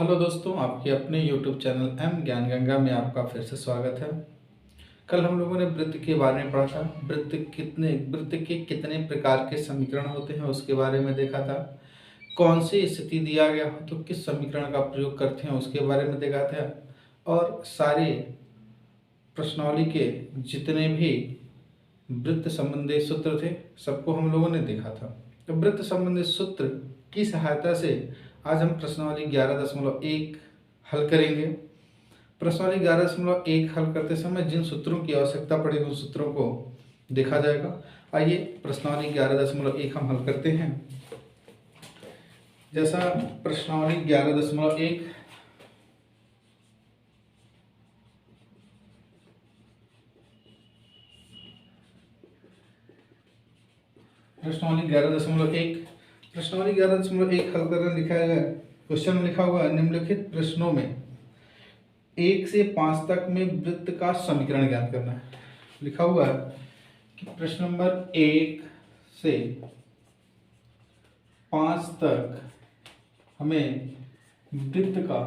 Hello दोस्तों, आपके अपने YouTube चैनल एम ज्ञान गंगा में आपका फिर से स्वागत है। कल हम लोगों ने वृत्त के बारे में पढ़ा था। वृत्त के कितने प्रकार के समीकरण होते हैं उसके बारे में देखा था। कौन सी स्थिति दिया गया हो तो किस समीकरण का प्रयोग करते हैं उसके बारे में देखा था। और सारे प्रश्नावली के जितने भी वृत्त संबंधी सूत्र थे सबको हम लोगों ने देखा था। तो वृत्त संबंधी सूत्र की सहायता से आज हम प्रश्नावली 11.1 हल करेंगे। प्रश्नावली 11.1 हल करते समय जिन सूत्रों की आवश्यकता पड़ेगी उन सूत्रों को देखा जाएगा। आइए प्रश्नावली 11.1 हम हल करते हैं। जैसा प्रश्नावली 11.1 प्रश्नावली 11.1 हल करना लिखा है। क्वेश्चन लिखा हुआ है, निम्नलिखित प्रश्नों में 1 से 5 तक में वृत्त का समीकरण ज्ञात करना है। लिखा हुआ है कि प्रश्न नंबर 1 से 5 तक हमें वृत्त का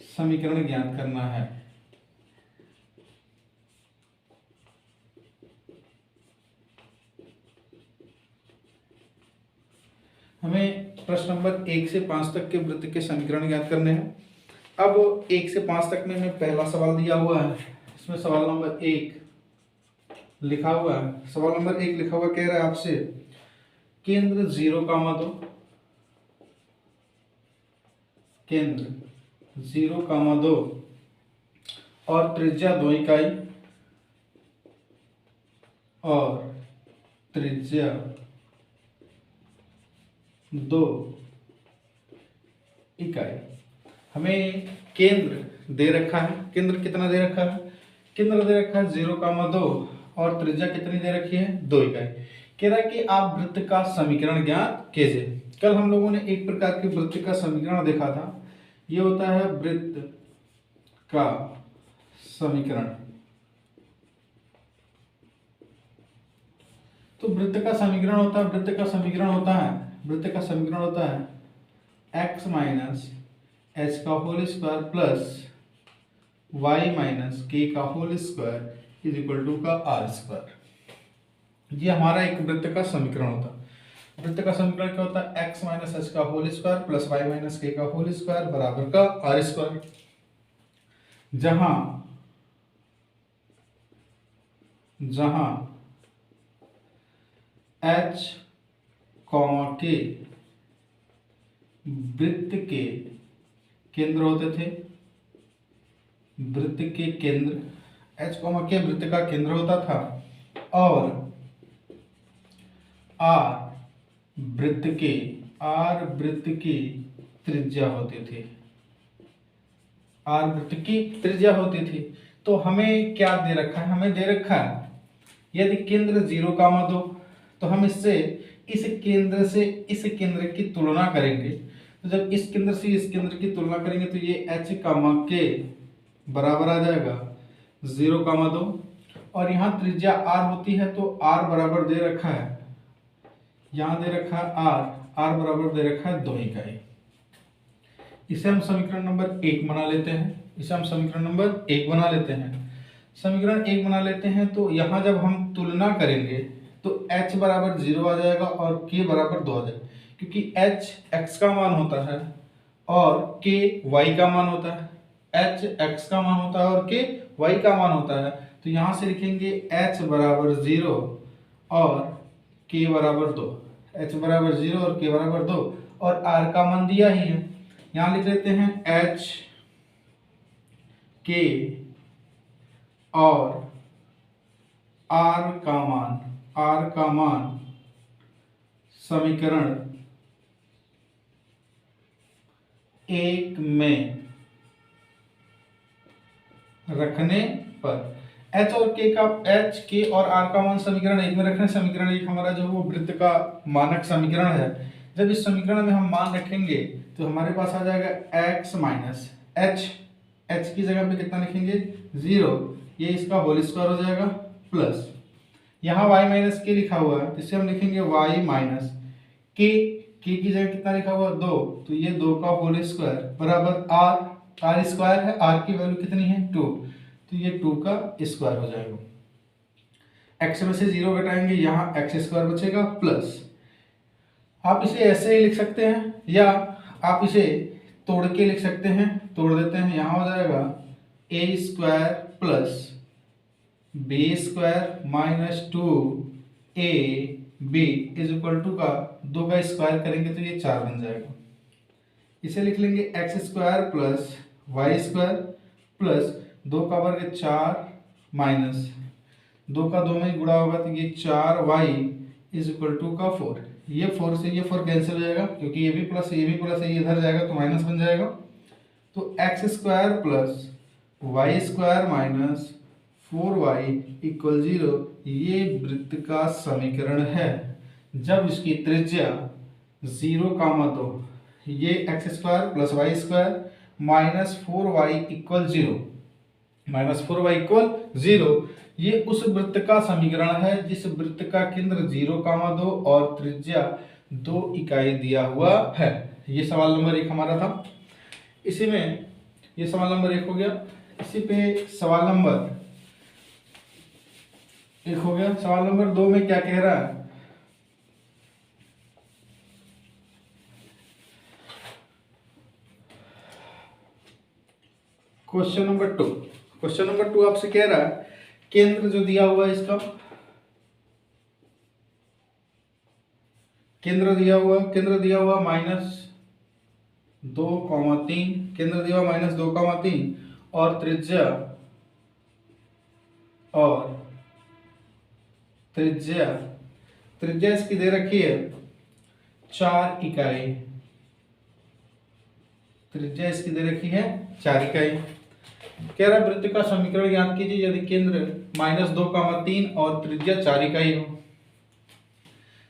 समीकरण ज्ञात करना है। हमें प्रश्न नंबर 1 से 5 तक के वृत्त के समीकरण ज्ञात करने हैं। अब 1 से 5 तक में हमें पहला सवाल दिया हुआ है। इसमें सवाल नंबर 1 लिखा हुआ है। सवाल नंबर 1 लिखा हुआ कह रहा है आपसे केंद्र 0,2 केंद्र 0,2 और त्रिज्या 2 इकाई और त्रिज्या 2 इकाई। हमें केंद्र दे रखा है। केंद्र कितना दे रखा है? केंद्र दे रखा है 0,2 और त्रिज्या कितनी दे रखी है? 2 इकाई। कह रहा है कि आप वृत्त का समीकरण ज्ञात कीजिए। कल हम लोगों ने एक प्रकार के वृत्त का समीकरण देखा था। यह होता है वृत्त का समीकरण। तो वृत्त का समीकरण होता है वृत्त का समीकरण होता है x माइनस एच का whole square plus y minus k का whole square is equal to का आर स्क्वायर। ये हमारा एक वृत्त का समीकरण होता है। वृत्त का समीकरण क्या होता है? x माइनस एच का whole square plus y minus k का होल स्क्वायर बराबर का आर स्क्वायर। जहां h के वृत्त के केंद्र होते थे। वृत्त के केंद्र h के वृत्त का केंद्र होता था और r वृत्त की त्रिज्या होती थी। r वृत्त की त्रिज्या होती थी। तो हमें क्या दे रखा है? हमें दे रखा है यदि केंद्र 0,2 तो हम इससे इस केंद्र से इस केंद्र की तुलना करेंगे। तो जब इस केंद्र से इस केंद्र की तुलना करेंगे तो ये h के बराबर आ जाएगा 0,2 और यहाँ त्रिज्या r होती है तो r बराबर दे रखा है, यहाँ दे रखा है r बराबर दे रखा है 2 इकाई। इसे हम समीकरण नंबर 1 बना लेते हैं। समीकरण 1 बना लेते हैं तो यहाँ जब हम तुलना करेंगे तो h बराबर 0 आ जाएगा और k बराबर 2 आ जाएगा, क्योंकि h x का मान होता है और k y का मान होता है। h x का मान होता है और k y का मान होता है। तो यहाँ से लिखेंगे h बराबर 0 और k बराबर 2। h बराबर 0 और k बराबर 2 और r का मान दिया ही है। यहाँ लिख लेते हैं h k और r का मान समीकरण 1 में रखने पर h k और r का मान समीकरण 1 में रखने। समीकरण 1 हमारा जो वो वृत्त का मानक समीकरण है। जब इस समीकरण में हम मान रखेंगे तो हमारे पास आ जाएगा x माइनस h की जगह पे कितना लिखेंगे? 0। ये इसका होल स्क्वायर हो जाएगा प्लस यहाँ y माइनस के लिखा हुआ है, इससे हम लिखेंगे y माइनस के के की जगह कितना लिखा हुआ 2, तो ये 2 का होल स्क्वायर बराबर आर स्क्वायर है, आर की वैल्यू कितनी है 2, तो ये 2 का स्क्वायर हो जाएगा। एक्स में से 0 घटाएंगे, यहाँ एक्स स्क्वायर बचेगा प्लस, आप इसे ऐसे ही लिख सकते हैं या आप इसे तोड़ के लिख सकते हैं, तोड़ देते हैं, यहाँ हो जाएगा a square plus b square minus 2 a b is equal to का 2 का स्क्वायर करेंगे तो ये 4 बन जाएगा। इसे लिख लेंगे x square plus y square plus 2 का वर्ग 4 माइनस 2 का 2 में गुणा होगा तो ये 4y इज इक्वल टू का 4। ये 4 से ये 4 कैंसिल हो जाएगा क्योंकि ये भी प्लस है, ये भी प्लस है, ये इधर जाएगा तो माइनस बन जाएगा। तो x square plus y square minus 4y equal 0 ये वृत्त का समीकरण है जब इसकी त्रिज्या 0,2, ये x square plus y square minus 4y equal 0, minus 4y equal 0 ये उस वृत्त का समीकरण है जिस वृत्त का केंद्र 0,2 और त्रिज्या 2 इकाई दिया हुआ है। ये सवाल नंबर 1 हमारा था। इसी में ये सवाल नंबर 1 हो गया। इसी पे सवाल नंबर 1 हो गया। सवाल नंबर 2 में क्या कह रहा है, क्वेश्चन नंबर 2। क्वेश्चन नंबर 2 आपसे कह रहा है केंद्र जो दिया हुआ है इसका, केंद्र दिया हुआ -2,3, केंद्र दिया हुआ -2,3 और त्रिज्या इसकी दे रखी है 4 इकाई, त्रिज्या इसकी दे रखी है 4 इकाई। कह रहा है वृत्त का समीकरण याद कीजिए यदि केंद्र -2,3 और त्रिज्या 4 इकाई हो।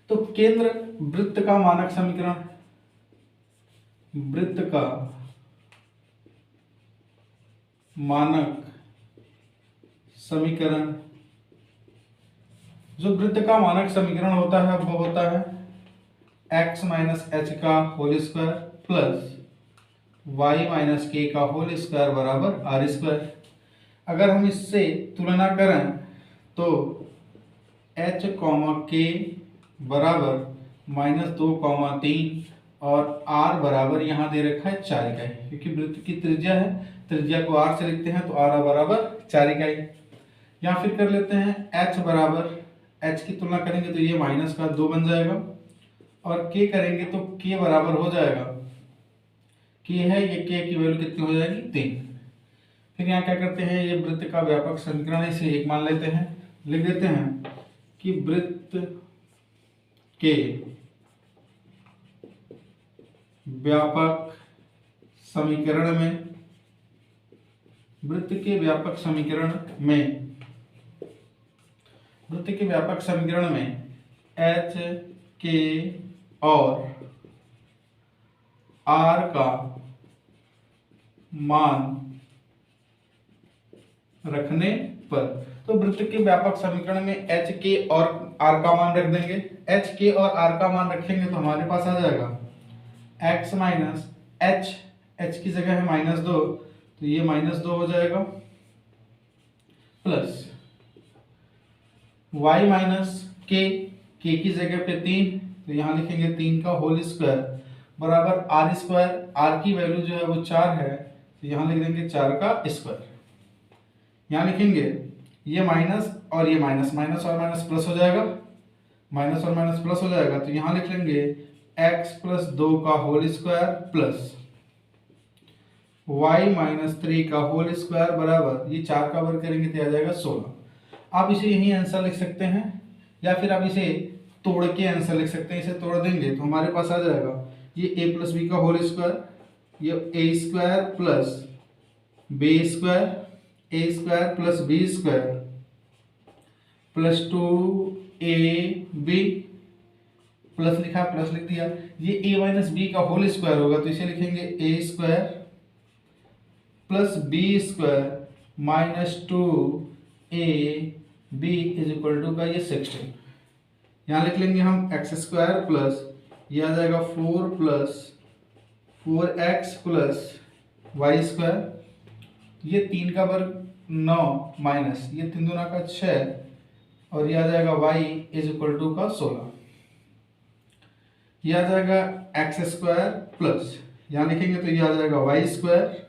तो केंद्र वृत्त का मानक समीकरण, वृत्त का मानक समीकरण, जो वृत्त का मानक समीकरण होता है वो होता है x माइनस एच का whole square plus y minus k का होल स्क्वायर बराबर आर स्क्वायर। अगर हम इससे तुलना करें तो h के बराबर -2,3 और r बराबर यहाँ दे रखा है 4 इकाई, क्योंकि वृत्त की त्रिज्या है, त्रिज्या को r से लिखते हैं तो r बराबर 4 इकाई। या फिर कर लेते हैं h बराबर, h की तुलना करेंगे तो ये -2 बन जाएगा और k करेंगे तो k बराबर हो जाएगा, k है ये k की वैल्यू कितनी हो जाएगी 3। फिर यहाँ क्या करते हैं, ये वृत्त का व्यापक समीकरण है, इसे 1 मान लेते हैं, लिख देते हैं कि वृत्त के व्यापक समीकरण में, वृत्त के व्यापक समीकरण में h k और r का मान रखने पर, तो वृत्त के व्यापक समीकरण में h k और r का मान रख देंगे। h k और r का मान रखेंगे तो हमारे पास आ जाएगा x माइनस h की जगह है -2 तो ये -2 हो जाएगा प्लस y माइनस k की जगह पे 3 तो यहाँ लिखेंगे 3 का होल स्क्वायर बराबर आर स्क्वायर, आर की वैल्यू जो है वो 4 है तो यहाँ लिख देंगे 4 का स्क्वायर। यहाँ लिखेंगे ये माइनस और ये माइनस, माइनस और माइनस प्लस हो जाएगा, माइनस और माइनस प्लस हो जाएगा तो यहाँ लिख लेंगे x प्लस 2 का whole square plus y minus 3 का होल स्क्वायर बराबर, ये 4 का वर्ग करेंगे तो आ जाएगा 16। आप इसे यही आंसर लिख सकते हैं या फिर आप इसे तोड़ के आंसर लिख सकते हैं। इसे तोड़ देंगे तो हमारे पास आ जाएगा ये a प्लस बी का होल स्क्वायर, ये a square plus b square, a square plus b square plus 2ab plus लिखा, प्लस लिख दिया, ये a माइनस बी का होल स्क्वायर होगा तो इसे लिखेंगे a square plus b square minus 2ab is equal to का ये 16। यहाँ लिख लेंगे हम एक्स स्क्वायर प्लस ये आ जाएगा 4 plus 4x plus y square, ये 3 का वर्ग 9 माइनस ये 3 दूना का 6, और ये आ जाएगा y इज इक्वल टू का 16। ये आ जाएगा एक्स स्क्वायर प्लस, यहाँ लिखेंगे तो ये आ जाएगा y square,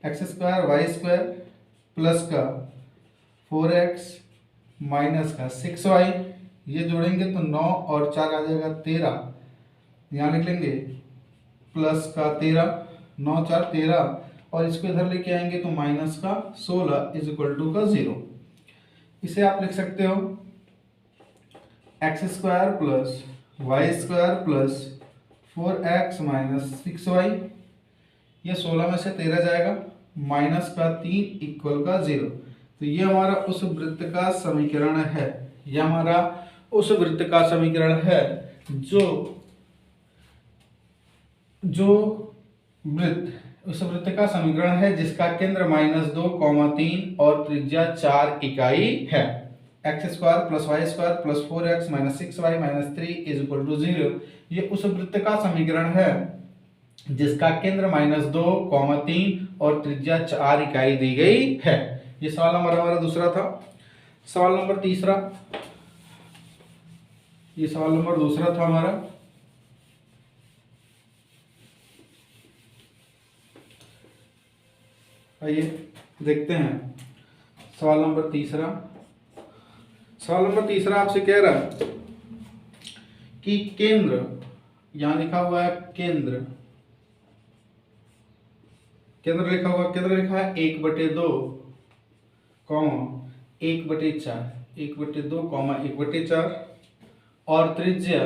x square y square plus का 4x माइनस का 6y, ये जोड़ेंगे तो 9 और 4 आ जाएगा 13, यहाँ लिख लेंगे प्लस का 13, 9 4 13, और इसको इधर लेके आएंगे तो माइनस का 16 इज इक्वल टू का 0। इसे आप लिख सकते हो x square plus y square plus 4x minus 6y, ये 16 में से 13 जाएगा, माइनस का 3 इक्वल का 0। तो ये हमारा उस वृत्त का समीकरण है, यह हमारा उस वृत्त का समीकरण है जो वृत्त उस वृत्त का समीकरण है जिसका केंद्र -2, 3 और त्रिज्या 4 इकाई है। X square plus y square plus 4x minus 6y minus 3 is equal to 0, ये उस वृत्त का समीकरण है जिसका केंद्र -2, 3 और त्रिज्या 4 इकाई दी गई है। ये सवाल नंबर हमारा दूसरा था। सवाल नंबर तीसरा, ये सवाल नंबर दूसरा था हमारा। आइए देखते हैं सवाल नंबर तीसरा। सवाल नंबर तीसरा आपसे कह रहा है कि केंद्र, यहां लिखा हुआ है केंद्र लिखा है 1/2, 1/4, 1/2, 1/4, और त्रिज्या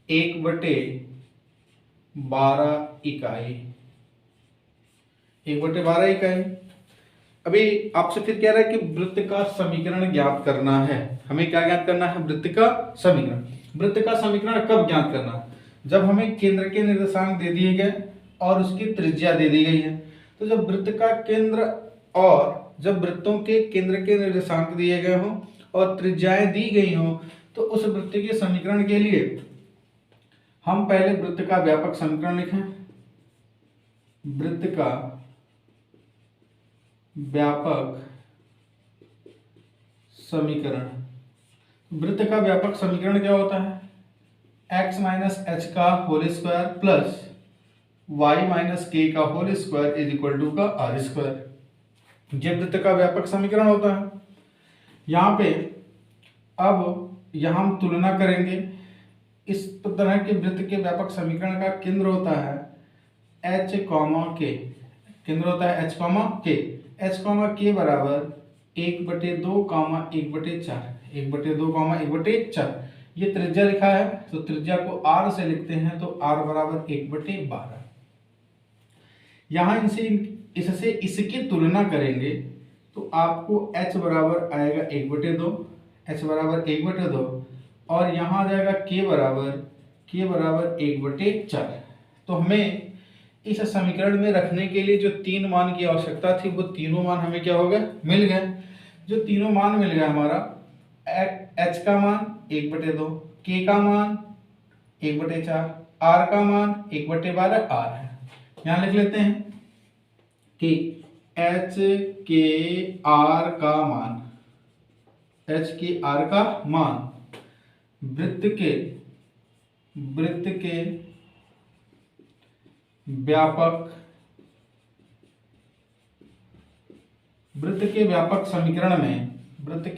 1/12 इकाई, 1/12 इकाई। अभी आपसे फिर कह रहा है कि वृत्त का समीकरण ज्ञात करना है। हमें क्या ज्ञात करना है? वृत्त का समीकरण। वृत्त का समीकरण कब ज्ञात करना है? जब हमें केंद्र के निर्देशांक दे दिए गए और उसकी त्रिज्या दे दी गई है। तो जब वृत्त का केंद्र और जब वृत्तों के केंद्र के निर्देशांक दिए गए हों और त्रिज्याएं दी गई हों, तो उस वृत्त के समीकरण के लिए हम पहले वृत्त का व्यापक समीकरण लिखें। वृत्त का व्यापक समीकरण, वृत्त का व्यापक समीकरण क्या होता है? x माइनस एच का whole square plus y minus k का whole square is equal to का आर स्क्वायर। ये वृत्त का व्यापक समीकरण होता है। यहाँ पे अब यहाँ हम तुलना करेंगे। इस तरह के वृत्त के व्यापक समीकरण का केंद्र होता है h, k, केंद्र होता है h, k, h, k बराबर 1/2, 1/4, 1/2, 1/4। ये त्रिज्या लिखा है तो त्रिज्या को r से लिखते हैं तो r बराबर 1/12। यहाँ इससे इसकी तुलना करेंगे तो आपको h बराबर आएगा 1/2, h बराबर 1/2, और यहाँ आ जाएगा k बराबर 1/4। तो हमें इस समीकरण में रखने के लिए जो 3 मान की आवश्यकता थी वो तीनों मान हमें क्या हो गए? मिल गए। जो तीनों मान मिल गया हमारा, h का मान 1/2, k का मान 1/4, r का मान 1/12 r है। यहाँ लिख लेते हैं कि h के r का मान, h के r का मान वृत्त के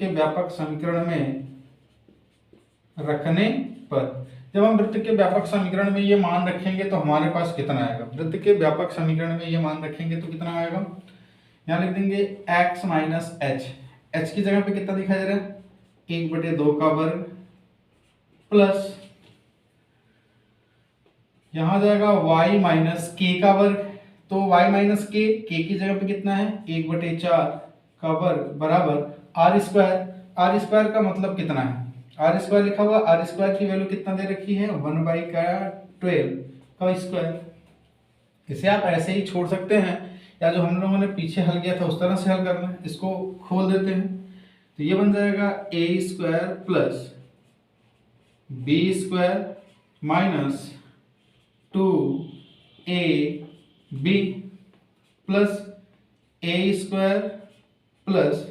व्यापक समीकरण में रखने पर, जब हम वृत्त के व्यापक समीकरण में ये मान रखेंगे तो हमारे पास कितना आएगा? वृत्त के व्यापक समीकरण में ये मान रखेंगे तो कितना आएगा? यहाँ लिख देंगे x माइनस एच, h की जगह पे कितना दिखाई दे रहा है? 1/2 का वर्ग प्लस यहाँ जाएगा y माइनस के का वर्ग। तो y माइनस के की जगह पे कितना है? 1/4 का वर्ग बराबर आर स्क्वायर। आर स्क्वायर का मतलब कितना है? आर स्क्वायर लिखा हुआ, आर स्क्वायर की वैल्यू कितना दे रखी है? 1/12 का स्क्वायर। इसे आप ऐसे ही छोड़ सकते हैं या जो हम लोगों ने पीछे हल किया था उस तरह से हल करना है। इसको खोल देते हैं तो ये बन जाएगा a square plus b square minus 2 a b plus a square plus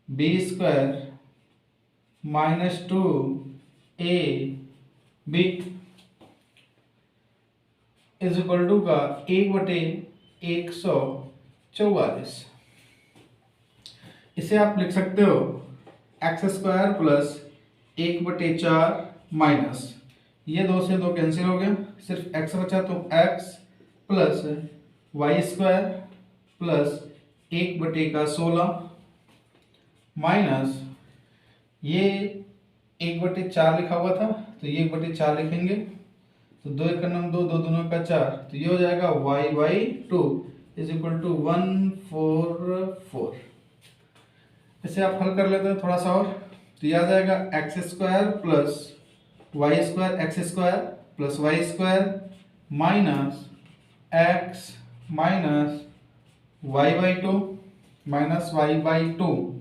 b square minus 2 a b is equal to का 1/144। इसे आप लिख सकते हो एक्स स्क्वायर प्लस 1/4 माइनस, ये 2 से 2 कैंसिल हो गया, सिर्फ एक्स बचा तो x plus y square plus 1/16 minus ये 1/4 लिखा हुआ था तो ये 1/4 लिखेंगे तो 2 1 2 2 दूनों का 4 तो ये हो जाएगा y/2 इज इक्वल टू 144। इसे आप हल कर लेते हैं थोड़ा सा और तो ये आ जाएगा x square plus y square x square plus y square minus x minus y/2 minus y/2,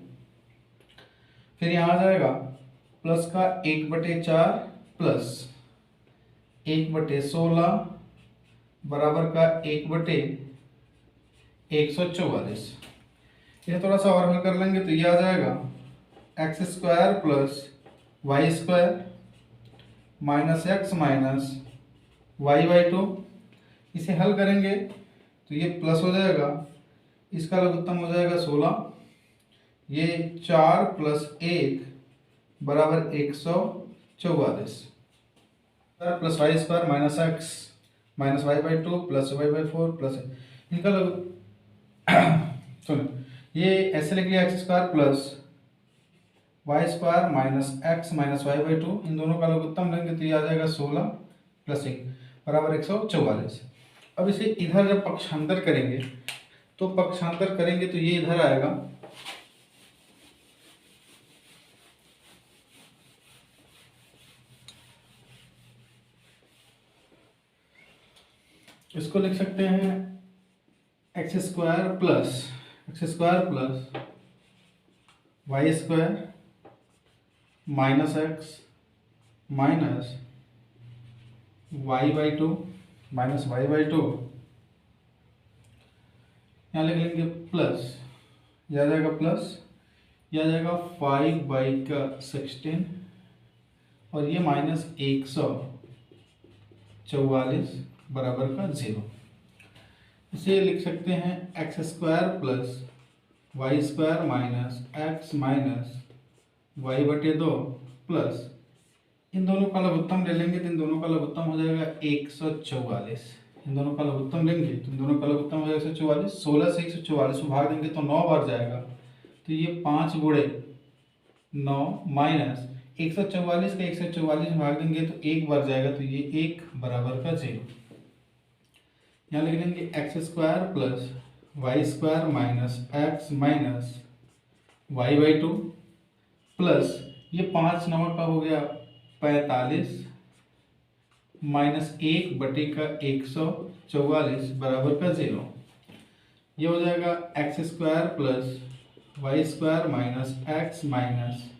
फिर यहाँ आ जाएगा प्लस का 1/4 प्लस 1/16 बराबर का 1/144। ये थोड़ा सा और हल कर लेंगे तो ये आ जाएगा x square plus y square minus x minus y/2। इसे हल करेंगे तो ये प्लस हो जाएगा, इसका लघुत्तम हो जाएगा 16, ये 4 प्लस 1 बराबर 144 plus y square minus x minus y/2 plus y/4 plus इनका सुनो ये ऐसे लिख लिया x square plus y square minus x minus y/2, इन दोनों का लघुत्तम लेंगे तो ये आ जाएगा 16 प्लस 1 बराबर 144। अब इसे इधर जब पक्षांतर करेंगे तो ये इधर आएगा इसको लिख सकते हैं x square plus y square minus x minus y/2 minus y/2, यहाँ लिख लेंगे प्लस, यह आ जाएगा प्लस, यह आ जाएगा 5/16 और ये माइनस 144 बराबर का 0। इसे लिख सकते हैं x square plus y square minus x minus y/2 plus इन दोनों का लघुत्तम ले लेंगे तो इन दोनों का लघुत्तम हो जाएगा 144। इन दोनों का लघुत्तम लेंगे तो इन दोनों का लघुत्तम हो जाएगा 144। 16 से 144 को भाग देंगे तो 9 बार जाएगा तो ये 5 गुणे 9 माइनस 144 का 144 में भाग देंगे तो 1 बार जाएगा तो ये 1 बराबर का 0। यहाँ लिख लेंगे x square plus y square minus x minus y/2 plus ये 5 9 का हो गया 45 माइनस 1/144 बराबर का 0। ये हो जाएगा x square plus y square minus x minus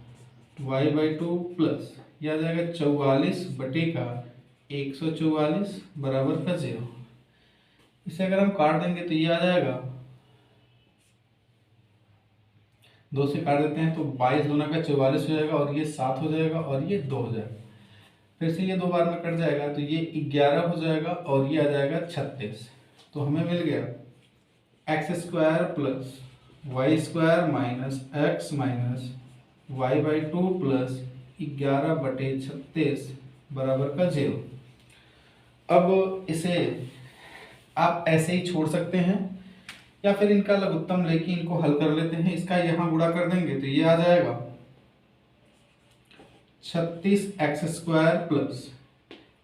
y/2 plus यह आ जाएगा 44/144 बराबर का 0। इसे अगर हम काट देंगे तो ये आ जाएगा 2 से काट देते हैं तो 22 दूना का 44 हो जाएगा और ये 7 हो जाएगा और ये 2 हो जाएगा, फिर से ये 2 बार में कट जाएगा तो ये 11 हो जाएगा और ये आ जाएगा 36। तो हमें मिल गया x square plus y square minus x minus y/2 plus 11/36 बराबर का 0। अब इसे आप ऐसे ही छोड़ सकते हैं या फिर इनका लघुत्तम लेके इनको हल कर लेते हैं। इसका यहाँ गुणा कर देंगे तो ये आ जाएगा 36x स्क्वायर प्लस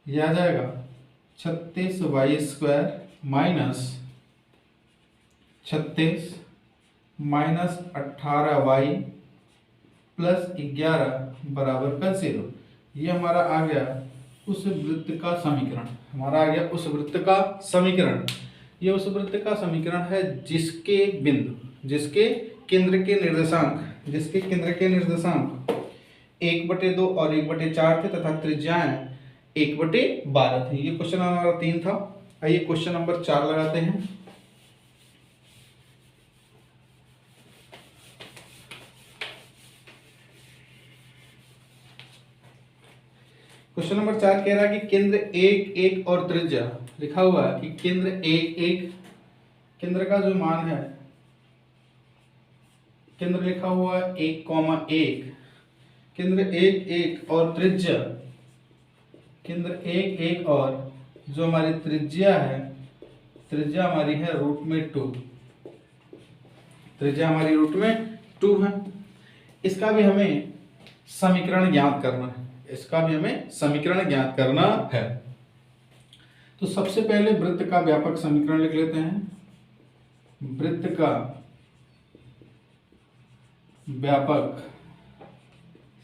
ये आ जाएगा 36y square minus 36 minus 18y plus 11 बराबर का 0। ये हमारा आ गया उस वृत्त का समीकरण, ये उस वृत्त का समीकरण है जिसके बिंदु, जिसके केंद्र के निर्देशांक 1/2 और 1/4 थे तथा त्रिज्याएं 1/12 थी। ये क्वेश्चन हमारा 3 था। आइए क्वेश्चन नंबर 4 लगाते हैं। क्वेश्चन नंबर 4 कह रहा है कि केंद्र 1 और त्रिज्या लिखा हुआ है कि केंद्र 1 केंद्र का जो मान है, केंद्र लिखा हुआ है 1,1, केंद्र 1 और त्रिज्या, केंद्र 1 और जो हमारी त्रिज्या है, त्रिज्या हमारी है √2, त्रिज्या हमारी √2 है। इसका भी हमें समीकरण ज्ञात करना है, इसका भी हमें समीकरण ज्ञात करना है। तो सबसे पहले वृत्त का व्यापक समीकरण लिख लेते हैं। वृत्त का व्यापक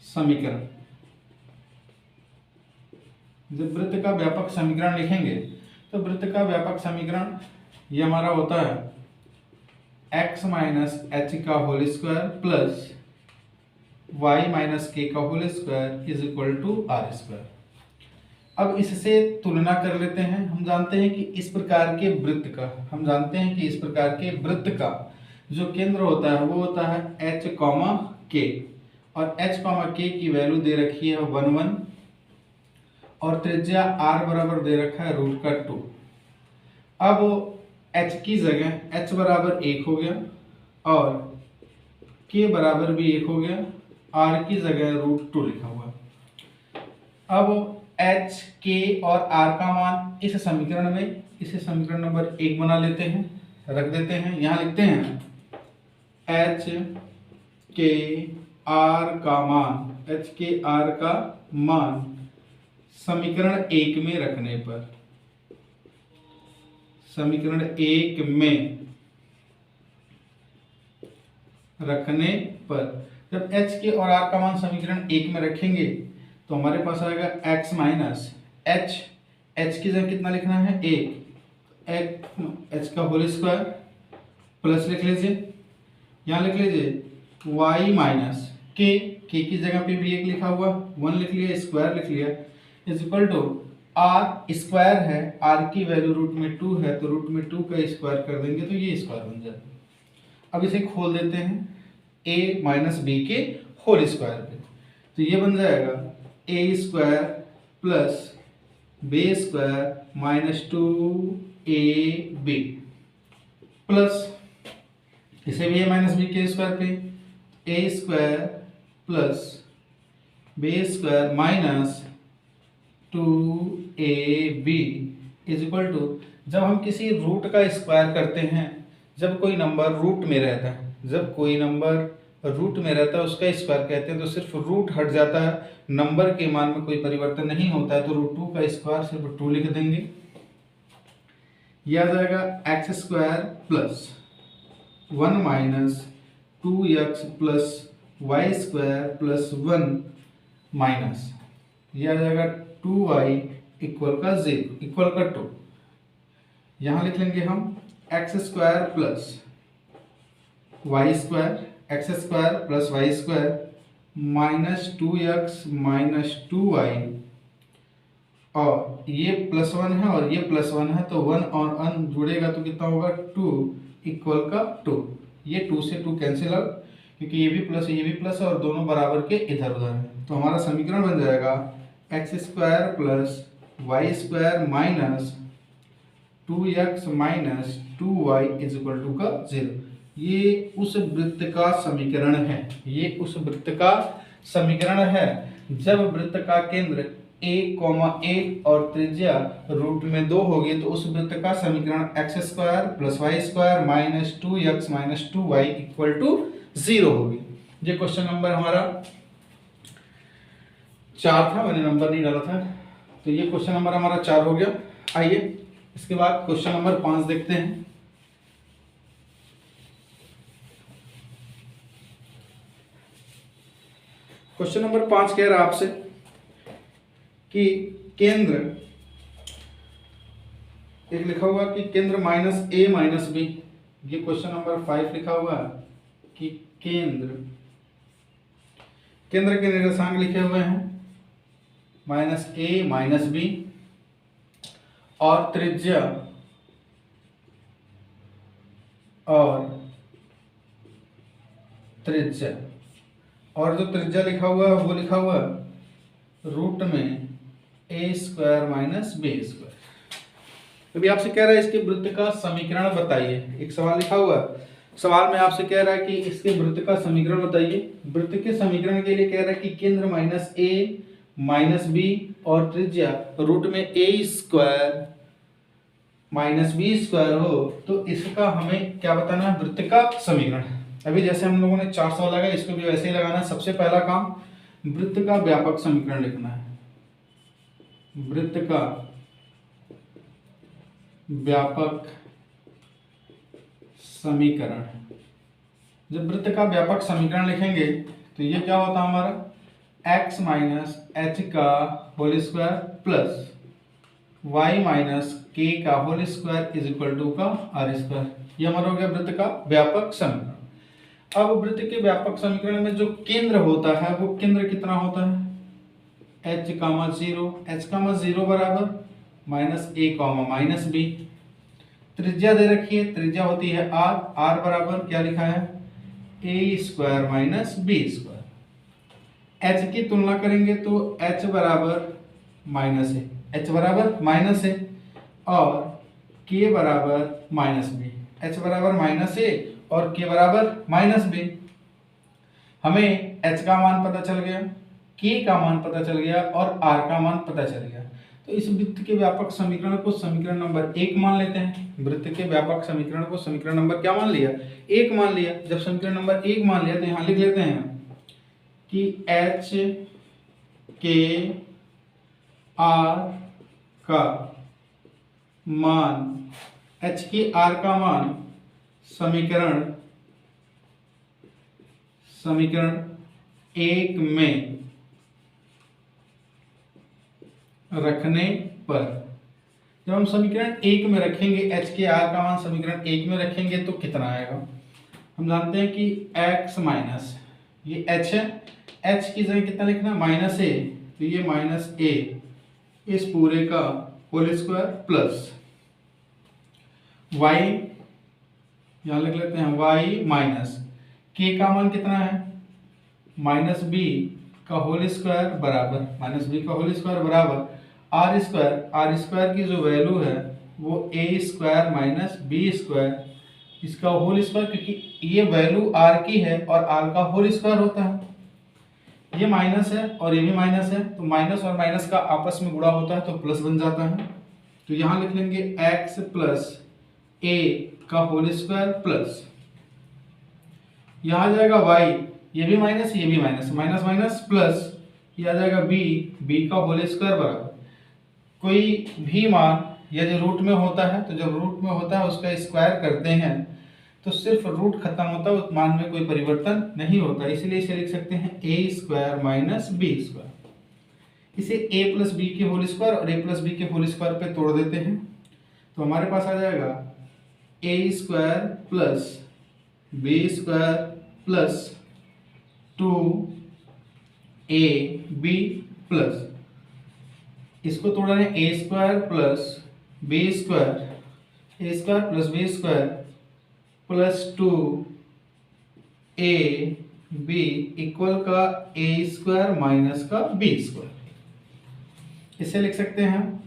समीकरण, जब वृत्त का व्यापक समीकरण लिखेंगे तो वृत्त का व्यापक समीकरण ये हमारा होता है x माइनस एच का whole square plus y minus k का whole square is equal to r square. अब इससे तुलना कर लेते हैं। हम जानते हैं कि इस प्रकार के वृत्त का, हम जानते हैं कि इस प्रकार के वृत्त का जो केंद्र होता है वो होता है h, k, और h, k की वैल्यू दे रखी है 1 और त्रिज्या r बराबर दे रखा है √2। अब h की जगह h बराबर 1 हो गया और k बराबर भी 1 हो गया, r की जगह √2 लिखा हुआ। अब h, k और r का मान इस समीकरण में, इसे समीकरण नंबर 1 बना लेते हैं, रख देते हैं। यहाँ लिखते हैं h, k, r का मान, h, k, r का मान समीकरण 1 में रखने पर, समीकरण 1 में रखने पर जब h, k और r का मान समीकरण 1 में रखेंगे तो हमारे पास आएगा x माइनस h, h की जगह कितना लिखना है 1, h का होल स्क्वायर प्लस लिख लीजिए, यहाँ लिख लीजिए y माइनस k, k की जगह पे भी 1 लिखा हुआ, 1 लिख लिया, स्क्वायर लिख लिया, is equal to r square है, r की वैल्यू √2 है तो √2 का स्क्वायर कर देंगे तो ये स्क्वायर बन जाएगा। अब इसे खोल देते हैं a माइनस b के होल स्क्वायर पे, तो ये बन जाएगा a square plus b square minus 2ab plus इसे भी a माइनस b के स्क्वायर पे a square plus b square minus 2ab is equal to, जब हम किसी रूट का स्क्वायर करते हैं, जब कोई नंबर रूट में रहता है, जब कोई नंबर रूट में रहता है उसका स्क्वायर कहते हैं, तो सिर्फ रूट हट जाता है, नंबर के मान में कोई परिवर्तन नहीं होता है, तो √2 का स्क्वायर सिर्फ 2 लिख देंगे। यह आ जाएगा x square plus 1 minus 2x plus y square plus 1 minus, यह आ जाएगा 2y इक्वल का 0 इक्वल का 2। यहाँ लिख लेंगे हम x square plus y square, x square plus y square minus 2x minus 2y, और ये +1 है और ये +1 है तो 1 और 1 जुड़ेगा तो कितना होगा 2 इक्वल का 2। ये 2 से 2 कैंसिल आउट, क्योंकि ये भी प्लस ये भी प्लस और दोनों बराबर के इधर उधर हैं, तो हमारा समीकरण बन जाएगा x square plus y square minus 2x minus 2y is equal to का 0। ये उस वृत्त का समीकरण है, ये उस वृत्त का समीकरण है जब वृत्त का केंद्र 1,1 और त्रिज्या √2 होगी तो उस वृत्त का समीकरण x square plus y square minus 2x minus 2y equal to 0 होगी। ये क्वेश्चन नंबर हमारा 4 था, मैंने नंबर नहीं डाला था, तो ये क्वेश्चन नंबर हमारा 4 हो गया। आइए इसके बाद क्वेश्चन नंबर 5 देखते हैं। क्वेश्चन नंबर 5 कह रहा है आपसे कि केंद्र एक लिखा हुआ कि केंद्र माइनस ए माइनस बी, ये क्वेश्चन नंबर 5 लिखा हुआ है कि केंद्र के निर्देशांक लिखे हुए हैं माइनस ए माइनस बी और त्रिज्या और जो त्रिज्या लिखा हुआ है वो लिखा हुआ है रूट में ए स्क्वायर माइनस बी स्क्वायर। अभी आपसे कह रहा है इसके वृत्त का समीकरण बताइए। एक सवाल लिखा हुआ है, सवाल में आपसे कह रहा है कि इसके वृत्त का समीकरण बताइए। वृत्त के समीकरण के लिए कह रहा है कि केंद्र माइनस ए माइनस बी और त्रिज्या रूट में ए स्क्वायर माइनस बी स्क्वायर हो, तो इसका हमें क्या बताना है, वृत्त का समीकरण। अभी जैसे हम लोगों ने 400 लगाया, इसको भी वैसे ही लगाना है। सबसे पहला काम वृत्त का व्यापक समीकरण लिखना है। वृत्त का व्यापक समीकरण, जब वृत्त का व्यापक समीकरण लिखेंगे तो ये क्या होता है हमारा x माइनस एच का whole square plus y minus k का whole square is equal to का आर स्क्वायर। ये हमारा हो गया वृत्त का व्यापक समीकरण। अब वृत्त के व्यापक समीकरण में जो केंद्र होता है वो केंद्र कितना होता है, h कामा 0, h कामा 0 बराबर माइनस ए कामा माइनस बी। त्रिज्या दे रखी है, त्रिज्या होती है r, r बराबर क्या लिखा है a square minus b square. h की तुलना करेंगे तो h बराबर माइनस है, h बराबर माइनस है और k बराबर माइनस बी। h बराबर माइनस है और k बराबर माइनस बी। हमें h का मान पता चल गया, k का मान पता चल गया और r का मान पता चल गया। तो इस वृत्त के व्यापक समीकरण को समीकरण नंबर 1 मान लेते हैं। वृत्त के व्यापक समीकरण को समीकरण नंबर क्या मान लिया, 1 मान लिया। जब समीकरण नंबर 1 मान लिया तो यहाँ लिख लेते हैं कि h के r का मान, h के r का मान समीकरण 1 में रखने पर, जब हम समीकरण 1 में रखेंगे, h के r का मान समीकरण 1 में रखेंगे तो कितना आएगा। हम जानते हैं कि x माइनस ये h है, h की जगह कितना लिखना माइनस a, तो ये माइनस a इस पूरे का होल स्क्वायर प्लस y, यहाँ लिख लेते हैं y माइनस k का मान कितना है माइनस b का होल स्क्वायर बराबर माइनस b का होल स्क्वायर बराबर आर स्क्वायर की जो वैल्यू है वो ए स्क्वायर माइनस बी स्क्वायर, इसका होल स्क्वायर, क्योंकि ये वैल्यू आर की है और आर का होल स्क्वायर होता है। ये माइनस है और ये भी माइनस है, तो माइनस और माइनस का आपस में गुणा होता है तो प्लस बन जाता है। तो यहाँ लिख लेंगे x प्लस ए का होल स्क्वायर प्लस, यहाँ आ जाएगा y, ये भी माइनस ये भी माइनस, माइनस माइनस प्लस, ये आ जाएगा b का होल स्क्वायर बराबर कोई भी मान यदि रूट में होता है, तो जब रूट में होता है उसका स्क्वायर करते हैं तो सिर्फ रूट खत्म होता है, उस मान में कोई परिवर्तन नहीं होता, इसलिए इसे लिख सकते हैं a square minus b square. इसे a प्लस बी के होल स्क्वायर और a प्लस बी के होल स्क्वायर पे तोड़ देते हैं तो हमारे पास आ जाएगा a square plus b square plus 2ab plus, इसको तोड़ा है a square plus b square, a square plus b square plus 2ab equal का ए स्क्वायर माइनस का बी स्क्वायर। इसे लिख सकते हैं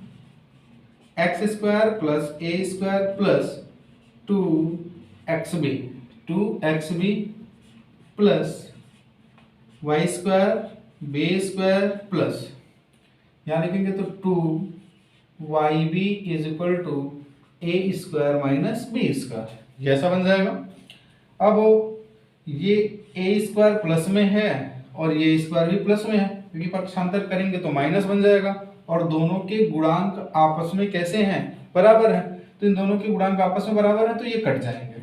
x square plus a square plus 2xb plus y square b square plus, यहाँ लिखेंगे तो 2yb is equal to a square minus b square, जैसा बन जाएगा। अब ये ए स्क्वायर प्लस में है और ये स्क्वायर भी प्लस में है, क्योंकि पक्षांतर करेंगे तो माइनस बन जाएगा और दोनों के गुणांक आपस में कैसे हैं, बराबर है। तो इन दोनों के गुणांक आपस में बराबर है तो ये कट जाएंगे।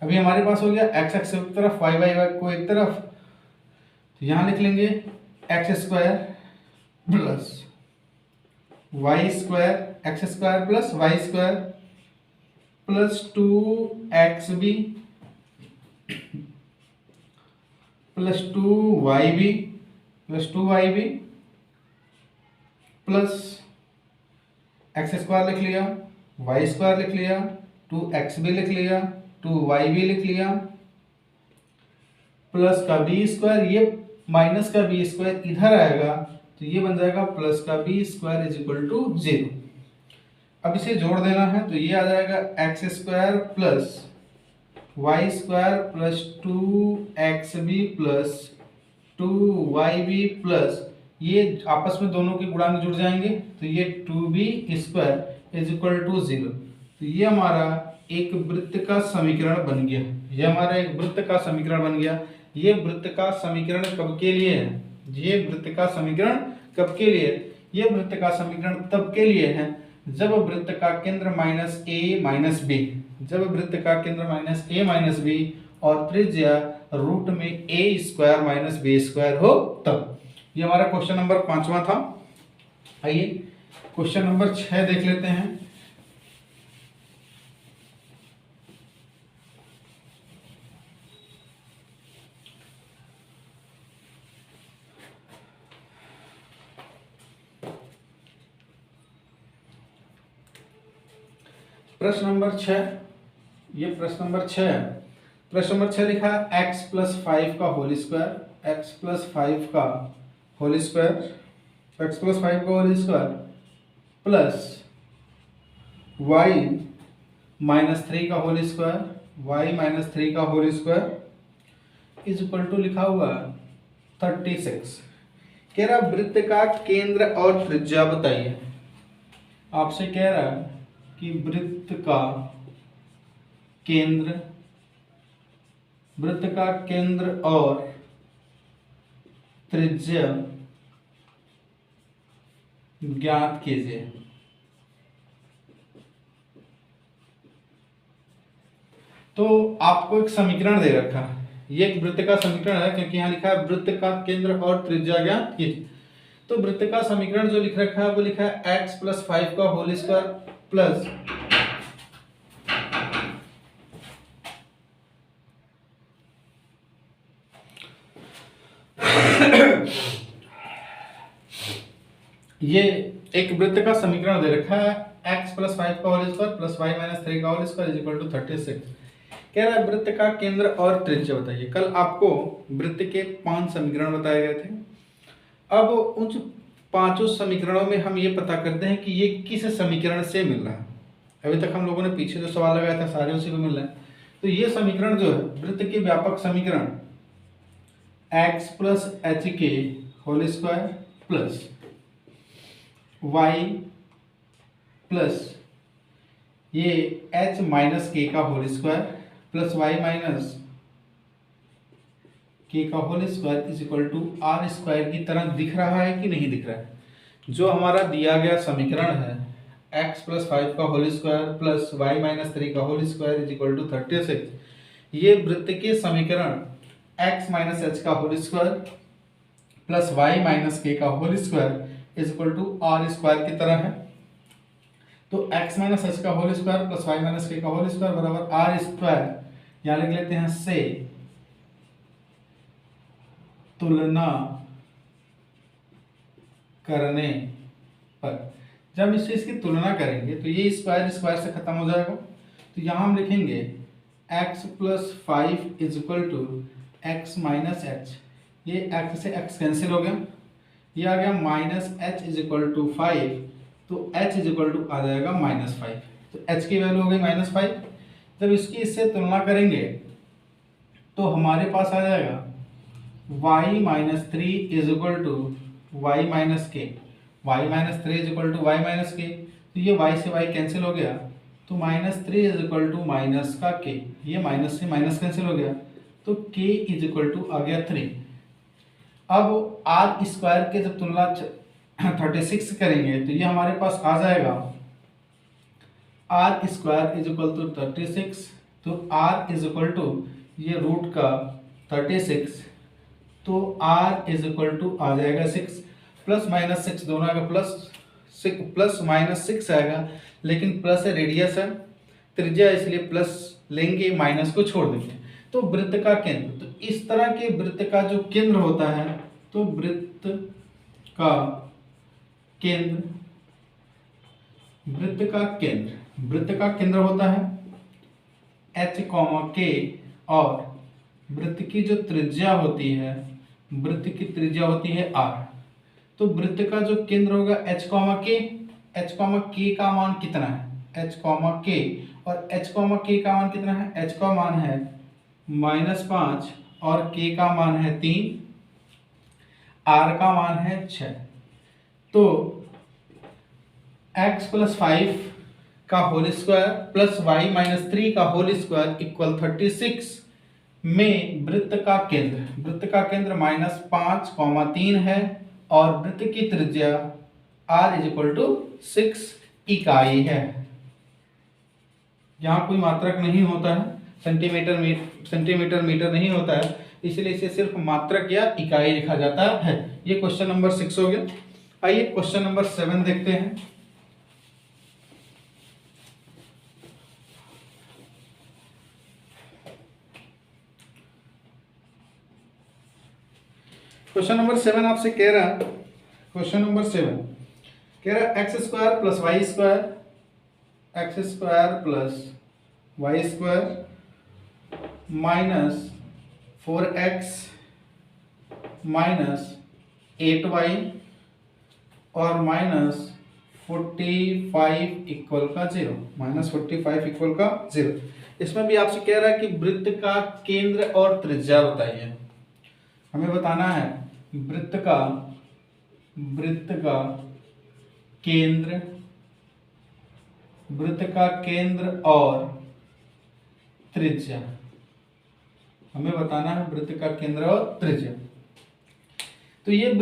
अभी हमारे पास हो गया x एक्स एक तरफ y को एक तरफ, तो यहाँ लिख लेंगे x square plus y square x square plus y square plus 2xb plus 2yb plus x square लिख लिया, वाई स्क्वायर लिख लिया, 2xb लिख लिया, 2yb लिख लिया, प्लस का बी स्क्वायर, ये माइनस का बी स्क्वायर इधर आएगा तो ये बन जाएगा प्लस का b square is equal to 0। अब इसे जोड़ देना है तो ये आ जाएगा x square plus y square plus 2xb plus 2yb plus ये आपस में दोनों के गुणांक जुड़ जाएंगे तो ये 2b square is equal to 0। तो ये हमारा एक वृत्त का समीकरण बन गया। ये हमारा एक वृत्त का समीकरण बन गया। ये वृत्त का समीकरण कब के लिए है? ये वृत्त का समीकरण कब के लिए? ये वृत्त का समीकरण तब के लिए है जब वृत्त का केंद्र माइनस ए माइनस बी, जब वृत्त का केंद्र माइनस ए माइनस बी और त्रिज्या रूट में ए स्क्वायर माइनस बी स्क्वायर हो तब। ये हमारा क्वेश्चन नंबर 5वां था। आइए क्वेश्चन नंबर 6 देख लेते हैं। प्रश्न नंबर 6, ये प्रश्न नंबर 6 है। प्रश्न नंबर 6 लिखा है x प्लस 5 का होल स्क्वायर, x प्लस 5 का होल स्क्वायर, x प्लस 5 का whole square plus y minus 3 का होल स्क्वायर, y माइनस 3 का whole square is equal to लिखा हुआ 36। कह रहा वृत्त का केंद्र और त्रिज्या बताइए। आपसे कह रहा है कि वृत्त का केंद्र और त्रिज्या ज्ञात कीजिए। तो आपको एक समीकरण दे रखा है, ये एक वृत्त का समीकरण है क्योंकि यहाँ लिखा है वृत्त का केंद्र और त्रिज्या ज्ञात कीजिए। तो वृत्त का समीकरण जो लिख रखा है वो लिखा है x प्लस 5 का होल स्क्वायर प्लस ये एक वृत्त का समीकरण दे रखा है x प्लस 5 का whole square plus y minus 3 का whole square is equal to 36। कह रहा है वृत्त का केंद्र और त्रिज्या बताइए। कल आपको वृत्त के 5 समीकरण बताए गए थे। अब उन 5 समीकरणों में हम ये पता करते हैं कि ये किस समीकरण से मिल रहा है। अभी तक हम लोगों ने पीछे जो सवाल लगाया था सारे उसी को मिल रहा है। तो ये समीकरण जो है वृत्त के व्यापक समीकरण x प्लस एच के whole square plus y plus ये h माइनस के का whole square plus y minus k का whole square is equal to r square की तरह दिख रहा है कि नहीं दिख रहा है? जो हमारा दिया गया समीकरण है x प्लस 5 का whole square plus y minus 3 का whole square is equal to 36, ये वृत्त के समीकरण x माइनस एच का whole square plus y minus k का whole square is equal to r square की तरह है। तो x माइनस एच का whole square plus y minus k का होल स्क्वायर बराबर आर स्क्वायर, यहाँ लिख लेते हैं से तुलना करने पर। जब इसकी तुलना करेंगे तो ये स्क्वायर स्क्वायर से खत्म हो जाएगा। तो यहाँ हम लिखेंगे x plus 5 is equal to x minus h, ये x से x कैंसिल हो गया, ये आ गया minus h is equal to 5, तो h इज इक्वल टू आ जाएगा -5। तो h की वैल्यू हो गई -5। जब इसकी इससे तुलना करेंगे तो हमारे पास आ जाएगा y minus 3 is equal to y minus k, y minus 3 is equal to y minus k. तो ये y से y कैंसिल हो गया, तो -3 इज इक्वल टू माइनस का k, ये माइनस से माइनस कैंसिल हो गया, तो k इज इक्वल टू आ गया 3। अब आर स्क्वायर के जब तुलना 36 करेंगे तो ये हमारे पास आ जाएगा r square is equal to 36, तो आर इज इक्वल टू ये रूट का 36, तो आर इज इक्वल टू आ जाएगा 6 प्लस माइनस 6 दोनों आएगा प्लस प्लस माइनस 6 आएगा, लेकिन प्लस है, रेडियस है, त्रिज्या, इसलिए प्लस लेंगे, माइनस को छोड़ देंगे। तो वृत्त का केंद्र, तो इस तरह के वृत्त का जो केंद्र होता है, तो वृत्त का केंद्र, वृत्त का केंद्र होता है h, k, और वृत्त की जो त्रिज्या होती है, वृत्त की त्रिज्या होती है r। तो वृत्त का जो केंद्र होगा h, k का मान कितना है, h, k, और h, k का मान कितना है, h का मान है -5 और k का मान है 3, r का मान है 6। तो x + 5 का होल स्क्वायर प्लस y - 3 का होल स्क्वायर इक्वल 36 में वृत्त का केंद्र -5, 3 है, और वृत्त की त्रिज्या r = 6 इकाई है। यहाँ कोई मात्रक नहीं होता है, सेंटीमीटर मीटर नहीं होता है, इसलिए इसे सिर्फ मात्रक या इकाई लिखा जाता है। ये क्वेश्चन नंबर 6 हो गया। आइए क्वेश्चन नंबर 7 देखते हैं। क्वेश्चन नंबर 7 आपसे कह रहा है, क्वेश्चन नंबर 7 कह रहा है x² + y² minus 4x minus 8y और -45 इक्वल का 0। इसमें भी आपसे कह रहा है कि वृत्त का केंद्र और त्रिज्या बताइए। हमें बताना है वृत्त का केंद्र और त्रिज्या, हमें बताना है वृत्त का केंद्र और त्रिज्या। तो ये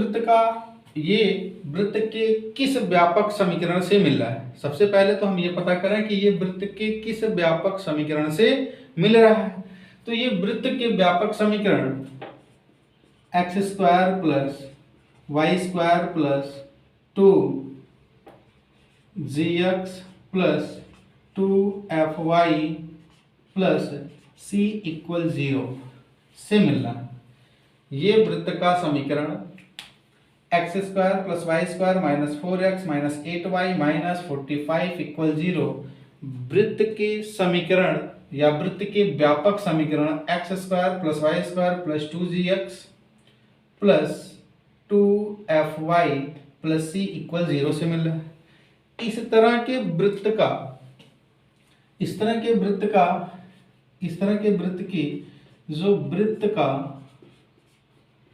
वृत्त के किस व्यापक समीकरण से मिल रहा है। सबसे पहले तो हम ये पता करें कि ये वृत्त के किस व्यापक समीकरण से मिल रहा है। तो ये वृत्त के व्यापक समीकरण x² + y² + 2gx + 2fy + c = 0 से मिल रहा है। ये वृत्त का समीकरण x² + y² - 4x - 8y - 45 = 0 वृत्त के समीकरण या वृत्त के व्यापक समीकरण x² + y² + 2gx + 2fy + c = 0 से मिल रहा है। इस तरह के वृत्त की जो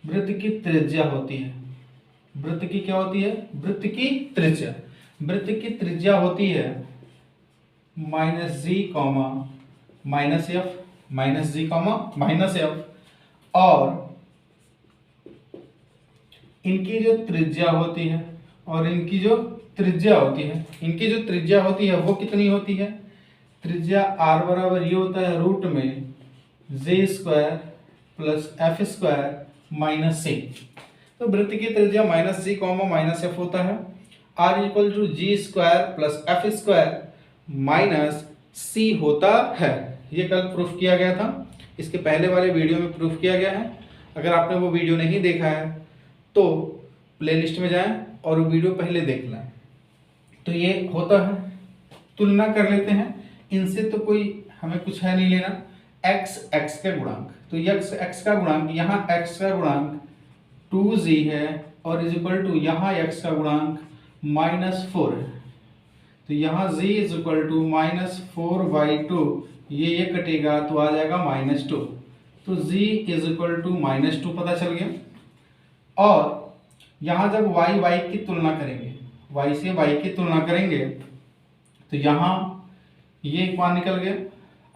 वृत्त की त्रिज्या होती है, वृत्त की क्या होती है, वृत्त की त्रिज्या होती है -g, और इनकी जो त्रिज्या होती है वो कितनी होती है, त्रिज्या r बराबर ये होता है रूट में j² + f² - c। तो वृत्त की त्रिज्या -g, -f होता है। r = g² + f² - c होता है। ये कल प्रूफ किया गया था, इसके पहले वाले वीडियो में प्रूफ किया गया है। अगर आपने वो वीडियो नहीं देखा है तो प्लेलिस्ट में जाएं और वो वीडियो पहले देख लें। तो ये होता है, तुलना कर लेते हैं इनसे। तो कोई हमें कुछ है नहीं लेना। x का गुणांक, तो x का गुणांक, यहाँ x का गुणांक 2g है और इक्वल टू यहाँ x का गुणांक -4 है। तो यहाँ g -4/2, ये कटेगा तो आ जाएगा -2। तो g -2 पता चल गया। और यहाँ जब y की तुलना करेंगे, y से y की तुलना करेंगे तो यहाँ ये एक मान निकल गया।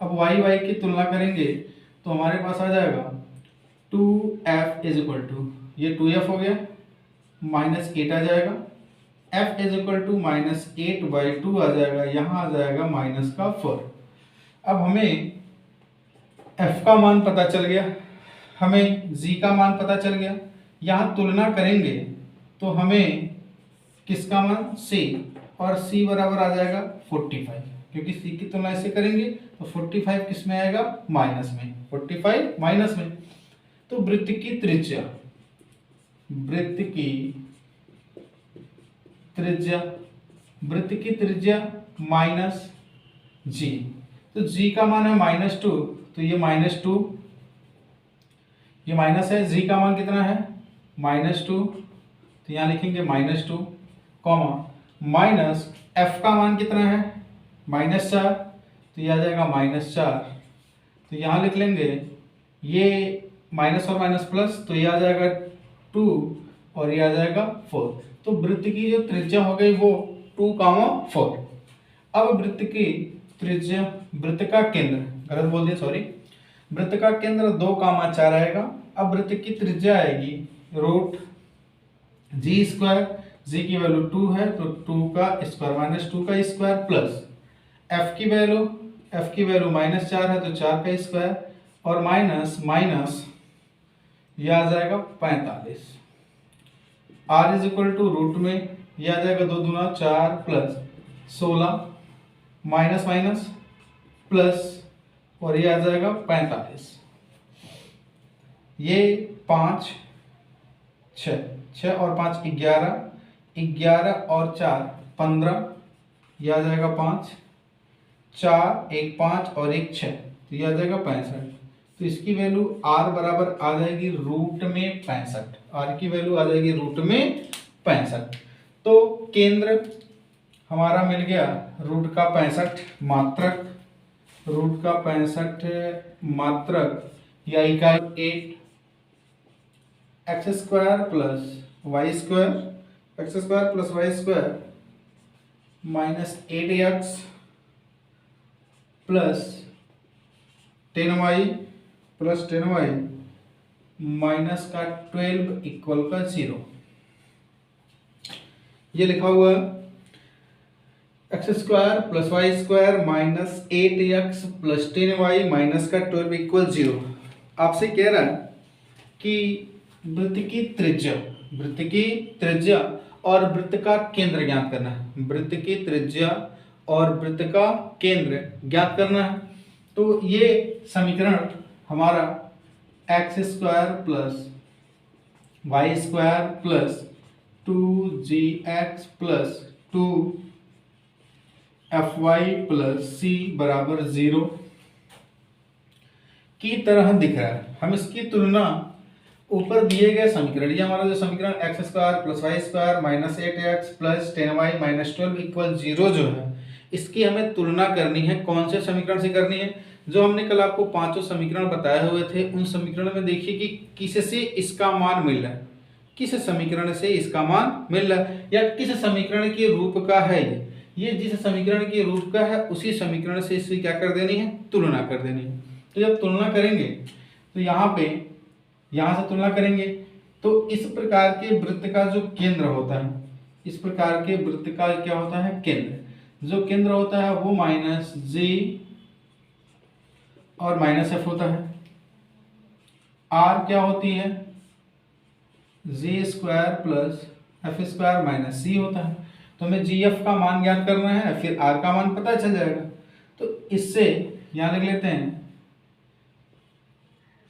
अब y की तुलना करेंगे तो हमारे पास आ जाएगा 2f ये 2f हो गया, -8 आ जाएगा, f -8/2 आ जाएगा, यहाँ आ जाएगा -4। अब हमें f का मान पता चल गया, हमें g का मान पता चल गया। यहाँ तुलना करेंगे तो हमें किसका मान सी, और सी बराबर आ जाएगा 45, क्योंकि सी की तुलना इससे करेंगे तो 45 किस में आएगा, माइनस में, 45 माइनस में। तो वृत्त की त्रिज्या, वृत्त की त्रिज्या, वृत्त की त्रिज्या माइनस जी, तो जी का मान है -2, तो ये -2, ये माइनस है, जी का मान कितना है -2, तो यहाँ लिखेंगे -2, कॉमा माइनस एफ का मान कितना है -4, तो ये आ जाएगा -4, तो यहाँ लिख लेंगे ये माइनस और माइनस प्लस, तो ये आ जाएगा 2 और ये आ जाएगा 4। तो वृत्त की जो त्रिज्या हो गई वो 2, 4। अब वृत्त की त्रिज्या, वृत्त का केंद्र, गलत बोल दिया सॉरी, वृत्त का केंद्र 2, 4 आएगा। अब वृत्त की त्रिज्या आएगी √g², जी की वैल्यू 2 है तो 2 का स्क्वायर माइनस 2 का स्क्वायर प्लस एफ की वैल्यू, -4 है तो 4 का स्क्वायर, और माइनस माइनस ये आ जाएगा 45, r is equal to root में ये आ जाएगा 2 दूना 4 प्लस 16 माइनस माइनस प्लस, और ये आ जाएगा 45, ये 5 6 और 5 11, 11 और 4 15, ये आ जाएगा 5, 4 1 5 और 1 6, तो ये आ जाएगा 65। तो इसकी वैल्यू r बराबर आ जाएगी रूट में 65, r की वैल्यू आ जाएगी रूट में 65। तो केंद्र हमारा मिल गया रूट का 65 मात्रक, रूट का 65 मात्रक, या इकाई 8 x² + y² x² + y² minus 8x plus 10y plus 10y minus का 12 इक्वल का 0, ये लिखा हुआ है x² + y² minus 8x plus 10y minus का 12 इक्वल 0। आपसे कह रहा है कि वृत्त की त्रिज्या, वृत्त की त्रिज्या और वृत्त का केंद्र ज्ञात करना है, वृत्त की त्रिज्या और वृत्त का केंद्र ज्ञात करना है। तो ये समीकरण हमारा x² + y² plus 2gx plus 2fy plus c बराबर 0 की तरह दिख रहा है। हम इसकी तुलना ऊपर दिए गए समीकरण, ये हमारा जो समीकरण x² + y² minus 8x plus 10y minus 12 equal 0 जो है, इसकी हमें तुलना करनी है। कौन से समीकरण से करनी है? जो हमने कल आपको 5 समीकरण बताए हुए थे, उन समीकरण में देखिए कि किससे इसका मान मिल रहा है, किस समीकरण से इसका मान मिल रहा है, या किस समीकरण के रूप का है ये जिस समीकरण के रूप का है उसी समीकरण से इसकी क्या कर देनी है, तुलना कर देनी है। तो जब तुलना करेंगे तो यहाँ से तुलना करेंगे तो इस प्रकार के वृत्त का जो केंद्र होता है, इस प्रकार के वृत्त का क्या होता है, केंद्र, जो केंद्र होता है वो -g और -f होता है। r क्या होती है, g² + f² - c होता है। तो हमें gf का मान ज्ञात करना है, फिर r का मान पता चल जाएगा। तो इससे यहाँ लिख लेते हैं,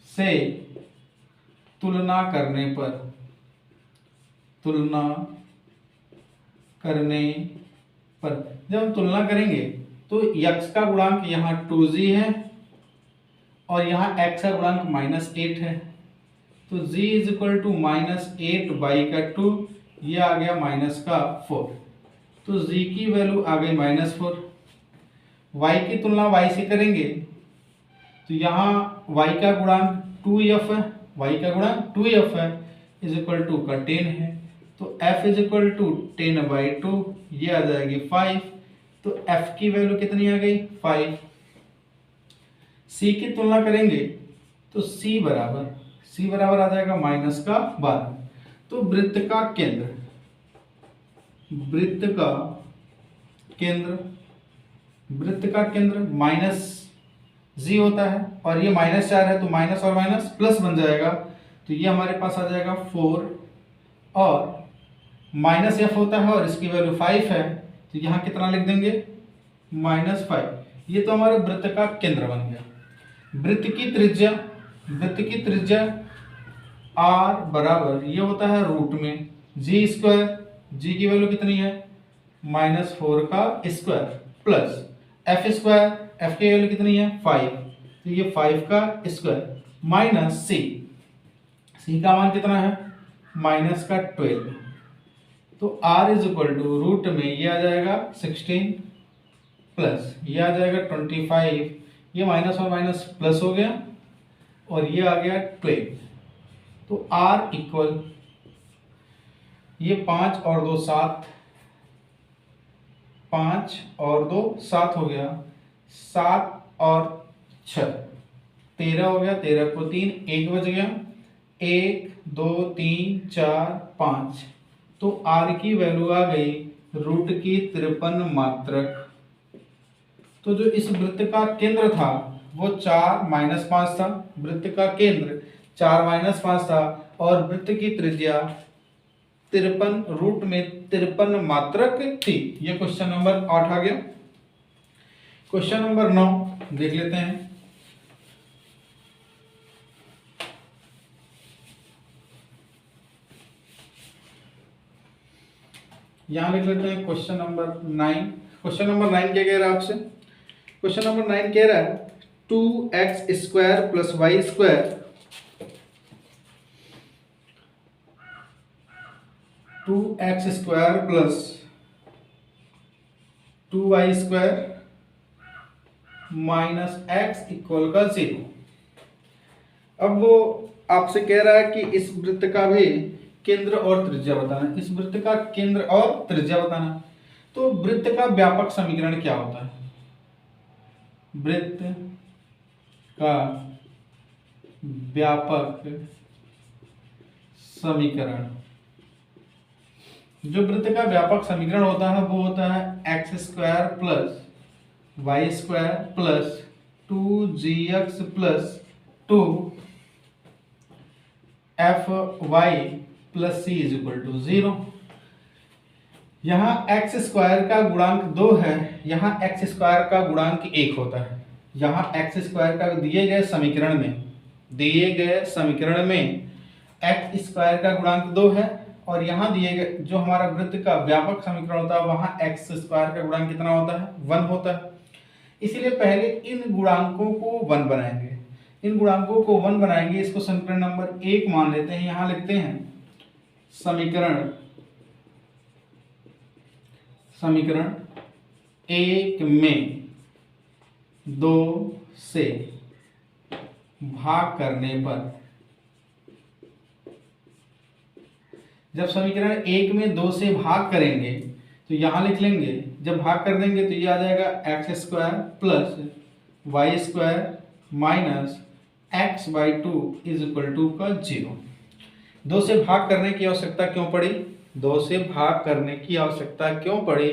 से तुलना करने पर जब हम तुलना करेंगे तो x का गुणांक यहाँ 2g है और यहाँ x का गुणांक -8 है। तो g = -8/2, ये आ गया -4। तो g की वैल्यू आ गई -4। y की तुलना y से करेंगे तो यहाँ y का गुणांक 2f है, y का गुणांक 2f है, = का 10 है। तो f = 10/2, ये आ जाएगी 5। तो f की वैल्यू कितनी आ गई, 5। c की तुलना करेंगे तो c बराबर आ जाएगा -12। तो वृत्त का केंद्र -g होता है, और ये -4 है तो माइनस और माइनस प्लस बन जाएगा। तो ये हमारे पास आ जाएगा 4 और माइनस एफ होता है और इसकी वैल्यू 5 है, तो यहाँ कितना लिख देंगे -5। ये तो हमारे वृत्त का केंद्र बन गया। वृत्त की त्रिज्या r बराबर ये होता है रूट में जी स्क्वायर, जी की वैल्यू कितनी है -4 का square, plus F square, F की वैल्यू कितनी है 5, तो ये 5 का स्क्वायर, माइनस सी का मान कितना है -12। तो r is equal to root में ये आ जाएगा 16 प्लस ये आ जाएगा 25, ये माइनस और माइनस प्लस हो गया और ये आ गया 12। तो r इक्वल ये 5 और 2 7, 5 और 2 7 हो गया, 7 और 6 13 हो गया, 13 को 3 1 बच गया, 1 2 3 4 5। तो r की वैल्यू आ गई रूट की 53 मात्रक। तो जो इस वृत्त का केंद्र था वो 4 -5 था, वृत्त का केंद्र 4 -5 था और वृत्त की त्रिज्या 53 रूट में 53 मात्रक थी। ये क्वेश्चन नंबर 8 आ गया। क्वेश्चन नंबर 9 देख लेते हैं। यहां लिख लेते हैं क्वेश्चन नंबर 9। क्वेश्चन नंबर 9 क्या कह रहा है आपसे? क्वेश्चन नंबर 9 कह रहा है 2x² + y², 2x² + 2y² - x = 0। अब वो आपसे कह रहा है कि इस वृत्त का भी केंद्र और त्रिज्या बताना। इस वृत्त का केंद्र और त्रिज्या बताना। तो वृत्त का व्यापक समीकरण क्या होता है? वृत्त का व्यापक समीकरण, जो वृत्त का व्यापक समीकरण होता है वो होता है x² + y² + 2gx + 2fy + c = 0। यहाँ x² का गुणांक 2 है, यहाँ x² का गुणांक 1 होता है। यहाँ x² का दिए गए समीकरण में x² का गुणांक 2 है और यहाँ दिए गए जो हमारा वृत्त का व्यापक समीकरण होता है वहाँ x² का गुणांक कितना होता है 1 होता है। इसीलिए पहले इन गुणांकों को 1 बनाएंगे। इन गुणांकों को 1 बनाएंगे, इसको समीकरण नंबर 1 मान लेते हैं। यहाँ लिखते हैं समीकरण 1 में 2 से भाग करने पर, जब समीकरण 1 में 2 से भाग करेंगे तो यहां लिख लेंगे, जब भाग कर देंगे तो ये आ जाएगा x² + y² - x/2 = 0। 2 से भाग करने की आवश्यकता क्यों पड़ी? 2 से भाग करने की आवश्यकता क्यों पड़ी?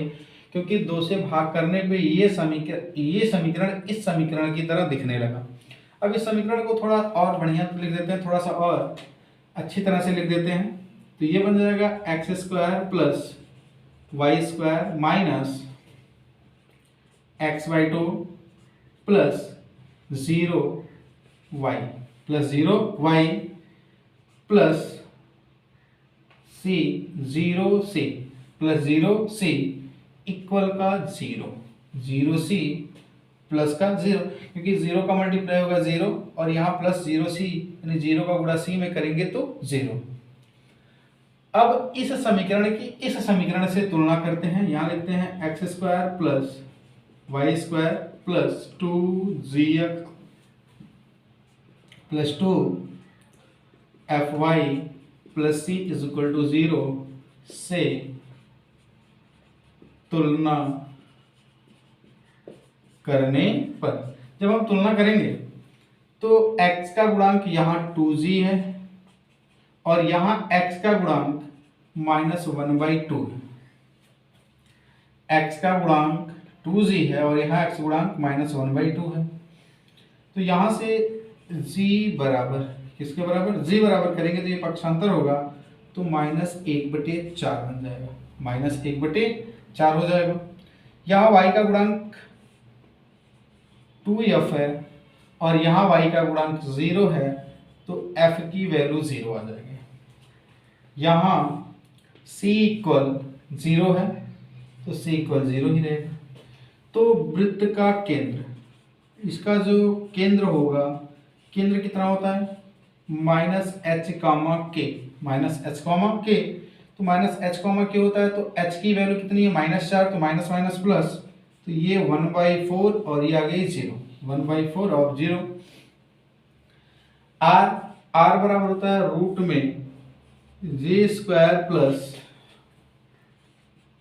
क्योंकि 2 से भाग करने पे ये समीकरण इस समीकरण की तरह दिखने लगा। अब इस समीकरण को थोड़ा और बढ़िया लिख देते हैं, थोड़ा सा और अच्छी तरह से लिख देते हैं। तो ये बन जाएगा x² + y² - x/2 + 0y + 0y + c 0c + 0c = 0। 0c plus का 0, क्योंकि 0 का मल्टीप्लाई होगा 0 और यहाँ प्लस 0c यानी 0 का गुणा c में करेंगे तो 0। अब इस समीकरण की इस समीकरण से तुलना करते हैं। यहाँ लिखते हैं x² + y² + 2gx + 2fy + c = 0 से तुलना करने पर, जब हम तुलना करेंगे तो x का गुणांक यहाँ 2g है और यहाँ x का गुणांक -1/2 है। x का गुणांक 2g है और यहाँ x गुणांक -1/2 है। तो यहाँ से g बराबर किसके बराबर? g बराबर करेंगे तो ये पक्षांतर होगा तो -1/4 बन जाएगा, -1/4 हो जाएगा। यहाँ y का गुणांक 2f है और यहाँ y का गुणांक 0 है, तो f की वैल्यू 0 आ जाएगी। यहाँ c इक्वल 0 है तो c इक्वल 0 ही रहेगा। तो वृत्त का केंद्र, इसका जो केंद्र होगा, केंद्र कितना होता है -h, k, तो -h, k होता है, तो h की वैल्यू कितनी है -4, तो माइनस माइनस प्लस, तो ये 1/4 और ये आ गई 0, 1/4 और 0। r बराबर होता है रूट में j² plus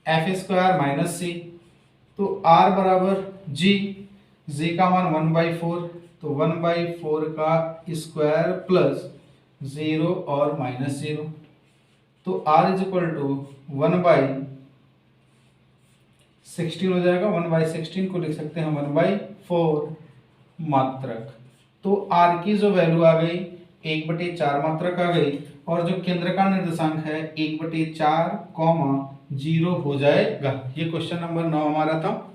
f² minus c, तो r बराबर g का मान 1/4, तो 1/4 का स्क्वायर प्लस 0 और -0, तो r इज इक्वल टू 1/16 हो जाएगा। 1/16 को लिख सकते हैं 1/4 मात्रक। तो r की जो वैल्यू आ गई 1/4 मात्रक आ गई, और जो केंद्र का निर्देशांक है 1/4, 0 हो जाएगा। ये क्वेश्चन नंबर 9 हमारा था।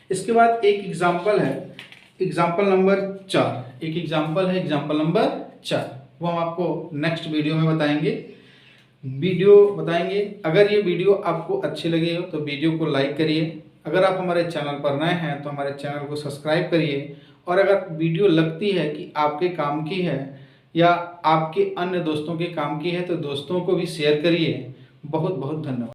इसके बाद एक एग्जाम्पल है, एग्जाम्पल नंबर 4, एक एग्जाम्पल है, एग्जाम्पल नंबर 4, वो हम आपको नेक्स्ट वीडियो में बताएंगे। अगर ये वीडियो आपको अच्छी लगी हो तो वीडियो को लाइक करिए। अगर आप हमारे चैनल पर नए हैं तो हमारे चैनल को सब्सक्राइब करिए। और अगर वीडियो लगती है कि आपके काम की है या आपके अन्य दोस्तों के काम की है तो दोस्तों को भी शेयर करिए। बहुत बहुत धन्यवाद।